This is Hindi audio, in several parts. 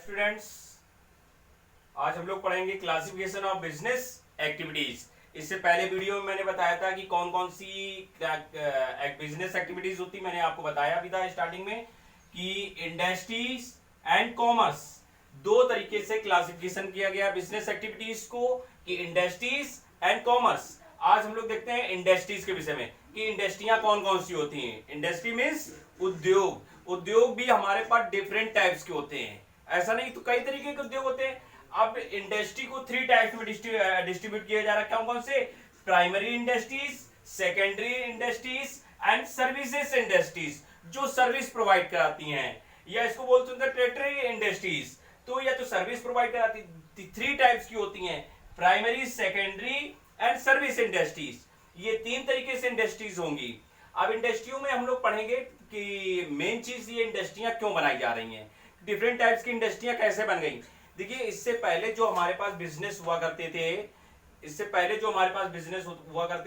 स्टूडेंट्स, आज हम लोग पढ़ेंगे क्लासिफिकेशन ऑफ बिजनेस एक्टिविटीज। इससे पहले वीडियो में मैंने बताया था कि कौन कौन सी बिजनेस एक्टिविटीज होती। मैंने आपको बताया भी था स्टार्टिंग में कि इंडस्ट्रीज एंड कॉमर्स दो तरीके से क्लासिफिकेशन किया गया बिजनेस एक्टिविटीज को, कि इंडस्ट्रीज एंड कॉमर्स। आज हम लोग देखते हैं इंडस्ट्रीज के विषय में कि इंडस्ट्रियां कौन कौन सी होती हैं। इंडस्ट्री मीन्स उद्योग। उद्योग भी हमारे पास डिफरेंट टाइप्स के होते हैं, ऐसा नहीं तो कई तरीके के उद्योग होते हैं। अब इंडस्ट्री को 3 टाइप्स में डिस्ट्रीब्यूट किया जा रहा है। कौन कौन से? Primary industries, secondary industries and services industries, जो सर्विस प्रोवाइड कराती हैं, या इसको बोलते हैं टेरिटरी इंडस्ट्रीज। तो या तो सर्विस प्रोवाइड कराती, 3 टाइप्स की होती हैं, primary, secondary and service industries. ये 3 तरीके से इंडस्ट्रीज होंगी। अब इंडस्ट्रियों में हम लोग पढ़ेंगे कि मेन चीज ये इंडस्ट्रियां क्यों बनाई जा रही हैं, डिफरेंट टाइप्स की इंडस्ट्रियां कैसे बन गई। देखिए, इससे पहले जो हमारे पास बिजनेस हुआ करते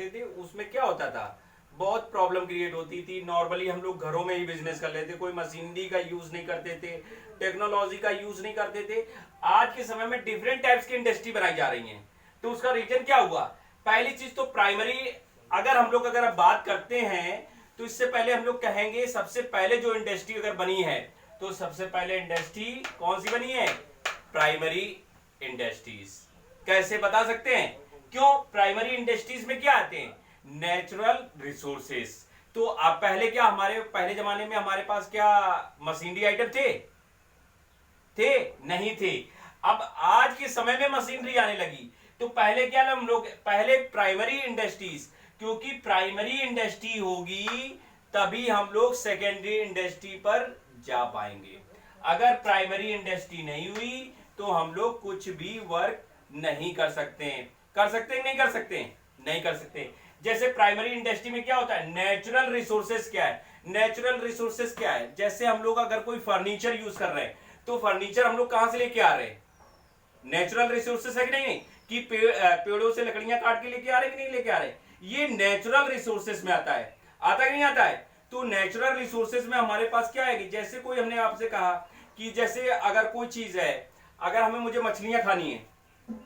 थे, उसमें क्या होता था, बहुत प्रॉब्लम क्रिएट होती थी। नॉर्मली हम लोग घरों में ही बिजनेस कर लेते, कोई मशीनरी का यूज नहीं करते थे, टेक्नोलॉजी का यूज नहीं करते थे। आज के समय में डिफरेंट टाइप्स की इंडस्ट्री बनाई जा रही है। तो उसका रीजन क्या हुआ? पहली चीज तो प्राइमरी, अगर बात करते हैं तो इससे पहले हम लोग कहेंगे सबसे पहले जो इंडस्ट्री अगर बनी है, तो सबसे पहले इंडस्ट्री कौन सी बनी है? Primary industries. कैसे बता सकते हैं? क्यों? प्राइमरी इंडस्ट्रीज में क्या आते हैं? Natural resources. तो अब पहले जमाने में हमारे पास क्या मशीनरी आइटम थे? नहीं थे। अब आज के समय में मशीनरी आने लगी। तो पहले क्या, हम लोग पहले प्राइमरी इंडस्ट्रीज, क्योंकि प्राइमरी इंडस्ट्री होगी तभी हम लोग सेकेंडरी इंडस्ट्री पर जा पाएंगे। अगर प्राइमरी इंडस्ट्री नहीं हुई तो हम लोग कुछ भी वर्क नहीं कर सकते। कर सकते नहीं कर सकते? नहीं कर सकते। जैसे प्राइमरी इंडस्ट्री में क्या होता है? नेचुरल रिसोर्सेस क्या है? नेचुरल रिसोर्सेस क्या है? जैसे हम लोग अगर कोई फर्नीचर यूज कर रहे हैं, तो फर्नीचर हम लोग कहां से लेके आ रहे हैं? नेचुरल रिसोर्सेस है कि नहीं? कि पेड़ों से लकड़ियां काट के लेके आ रहे कि नहीं लेके आ रहे? ये नेचुरल रिसोर्सेस में आता है। आता कि नहीं आता है? तो नेचुरल रिसोर्सेस में हमारे पास क्या आएगी? जैसे कोई, हमने आपसे कहा कि जैसे अगर कोई चीज है, अगर मुझे मछलियां खानी है,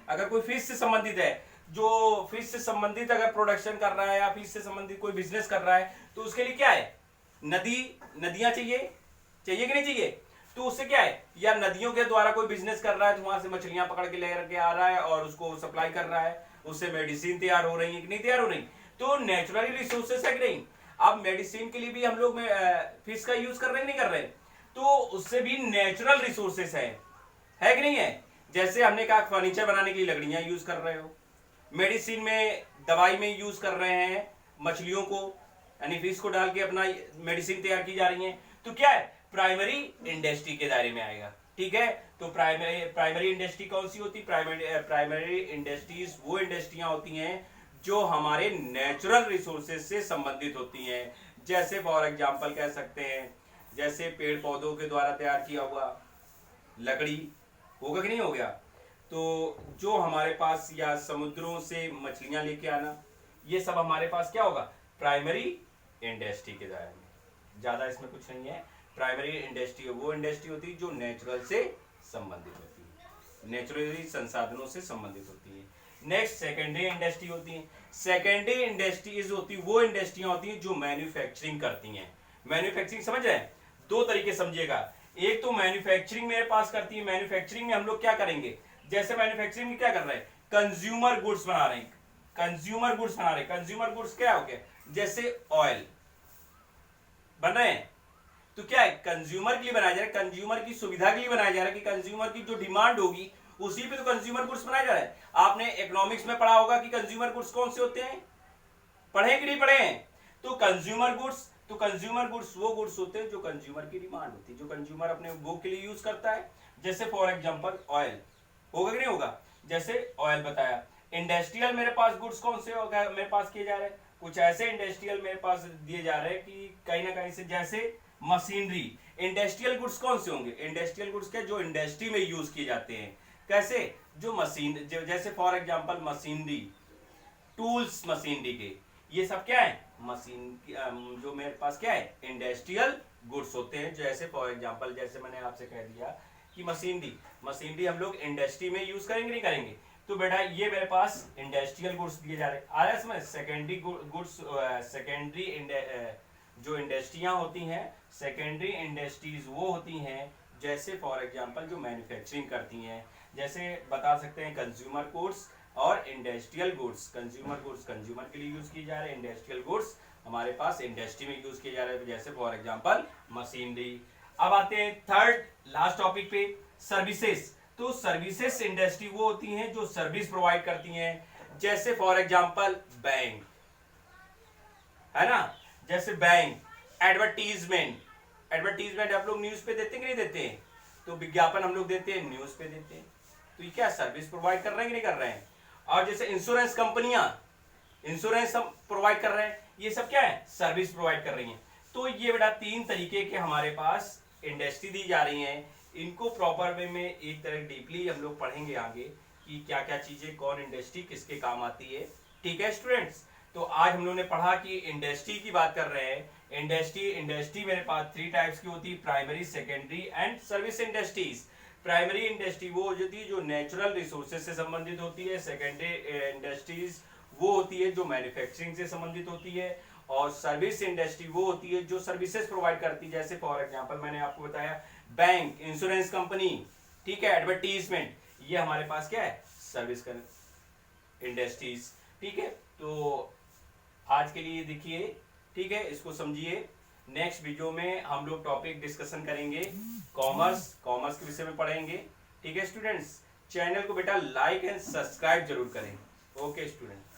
अगर कोई फिश से संबंधित है, जो फिश से संबंधित अगर प्रोडक्शन कर रहा है या फिश से संबंधित कोई बिजनेस कर रहा है, तो उसके लिए क्या है? नदियां चाहिए कि नहीं चाहिए? तो उससे क्या है, या नदियों के द्वारा कोई बिजनेस कर रहा है तो वहां से मछलियां पकड़ के लेकर के आ रहा है और उसको सप्लाई कर रहा है, उससे मेडिसिन तैयार हो रही है कि नहीं तैयार हो रही? तो नेचुरली रिसोर्सेस है कि नहीं? अब मेडिसिन के लिए भी हम लोग फिश का यूज कर रहे हैं नहीं कर रहे? तो उससे भी नेचुरल रिसोर्सेस है कि नहीं है? जैसे हमने कहा फर्नीचर बनाने के लिए लकड़ियां यूज कर रहे हो, मेडिसिन में, दवाई में यूज कर रहे हैं मछलियों को, यानी फिश को डाल के अपना मेडिसिन तैयार की जा रही है। तो क्या है? प्राइमरी इंडस्ट्री के दायरे में आएगा। ठीक है, तो प्राइमरी इंडस्ट्री कौन सी होती? प्राइमरी इंडस्ट्रीज वो इंडस्ट्रियां होती हैं जो हमारे नेचुरल रिसोर्सेज से संबंधित होती हैं। जैसे फॉर एग्जांपल कह सकते हैं, जैसे पेड़ पौधों के द्वारा तैयार किया हुआ लकड़ी, होगा कि नहीं हो गया? तो जो हमारे पास, या समुद्रों से मछलियां लेके आना, ये सब हमारे पास क्या होगा? प्राइमरी इंडस्ट्री के दायरे में। ज्यादा इसमें कुछ नहीं है। प्राइमरी इंडस्ट्री वो इंडस्ट्री होती है जो नेचुरल से संबंधित होती है, नेचुरली संसाधनों से संबंधित होती है। नेक्स्ट सेकेंडरी इंडस्ट्री होती है। सेकेंडरी इंडस्ट्रीज होती है वो इंडस्ट्रियां होती हैं जो मैन्युफैक्चरिंग करती हैं। मैन्युफैक्चरिंग समझ रहे हैं? 2 तरीके समझिएगा। एक तो मैन्युफैक्चरिंग मेरे पास करती है। मैन्युफैक्चरिंग में हम लोग क्या करेंगे? जैसे मैन्युफैक्चरिंग में क्या कर रहे हैं? कंज्यूमर गुड्स बना रहे हैं। कंज्यूमर गुड्स क्या हो गया? जैसे ऑयल बन रहे हैं, तो क्या है? कंज्यूमर के लिए बनाया जा रहा है, कंज्यूमर की सुविधा के लिए बनाया जा रहा है, कि कंज्यूमर की जो डिमांड होगी उसी पे तो कंज्यूमर गुड्स बनाया जा रहा है। आपने इकोनॉमिक्स में पढ़ा होगा कि कंज्यूमर गुड्स कौन से होते हैं? पढ़े कि नहीं पढ़े हैं? तो कंज्यूमर गुड्स वो गुड्स होते हैं जो कंज्यूमर की डिमांड होती है, जो कंज्यूमर अपने उपभोग के लिए यूज करता है। जैसे फॉर एग्जांपल ऑयल, होगा कि नहीं होगा? जैसे ऑयल बताया। इंडस्ट्रियल मेरे पास गुड्स कौन से होगा मेरे पास किए जा रहे हैं? कुछ ऐसे इंडस्ट्रियल मेरे पास दिए जा रहे हैं कि कहीं ना कहीं से, जैसे मशीनरी। इंडस्ट्रियल गुड्स कौन से होंगे? इंडस्ट्रियल गुड्स क्या, जो इंडस्ट्री में यूज किए जाते हैं। कैसे? जो मशीन, जैसे for example machinery, tools machinery के, ये सब क्या है? मशीन, जो मेरे पास क्या है? इंडस्ट्रियल गुड्स होते हैं। जैसे फॉर एग्जांपल, जैसे मैंने आपसे कह दिया कि मशीनरी हम लोग इंडस्ट्री में यूज करेंगे नहीं करेंगे। तो बेटा ये मेरे पास इंडस्ट्रियल गुड्स दिए जा रहे हैं, आ रहा है इसमें सेकेंडरी गुड्स, जो इंडस्ट्रियां होती हैं, सेकेंडरी इंडस्ट्रीज वो होती हैं जैसे फॉर एग्जांपल जो मैन्युफैक्चरिंग करती हैं, जैसे बता सकते हैं कंज्यूमर गुड्स और industrial goods. Consumer goods consumer के लिए यूज किए जा रहे हैं, इंडस्ट्रियल गुड्स हमारे पास इंडस्ट्री में यूज किए जा रहे हैं, जैसे फॉर एग्जांपल मशीनरी। अब आते हैं थर्ड लास्ट टॉपिक पे, सर्विसेज। तो सर्विसेज इंडस्ट्री वो होती हैं जो सर्विस प्रोवाइड करती हैं, जैसे फॉर एग्जांपल बैंक, है ना, जैसे बैंक, एडवर्टीजमेंट आप लोग न्यूज पे देते हैं कि नहीं देते हैं, तो विज्ञापन हम लोग देते हैं, न्यूज पे देते हैं, तो ये क्या सर्विस प्रोवाइड कर रहे हैं कि नहीं कर रहे हैं। और जैसे इंश्योरेंस कंपनियां, इंश्योरेंस हम प्रोवाइड कर रहे हैं, ये सब क्या है, सर्विस प्रोवाइड कर रही हैं। तो ये बेटा 3 तरीके के हमारे पास इंडस्ट्री दी जा रही हैं, इनको प्रॉपर वे में एक तरह डीपली हम लोग पढ़ेंगे आगे कि क्या क्या चीजें, कौन इंडस्ट्री किसके काम आती है। ठीक है स्टूडेंट्स, तो आज हम लोगों ने पढ़ा कि इंडस्ट्री की बात कर रहे हैं। इंडस्ट्री मेरे पास 3 टाइप्स की होती है, primary, secondary and service industries. Primary industry वो होती है जो नेचुरल रिसोर्सेज से संबंधित होती है, सेकेंडरी इंडस्ट्रीज वो होती है जो मैन्युफैक्चरिंग से संबंधित होती है, और सर्विस इंडस्ट्री वो होती है जो सर्विसेज प्रोवाइड करती है, जैसे फॉर एग्जांपल मैंने आपको बताया बैंक, इंश्योरेंस कंपनी, ठीक है, एडवर्टीजमेंट, ये हमारे पास क्या है, सर्विस इंडस्ट्रीज। ठीक है, तो आज के लिए देखिए, ठीक है, इसको समझिए। नेक्स्ट वीडियो में हम लोग टॉपिक डिस्कशन करेंगे कॉमर्स के विषय में पढ़ेंगे। ठीक है स्टूडेंट्स, चैनल को बेटा लाइक एंड सब्सक्राइब जरूर करें। Okay student.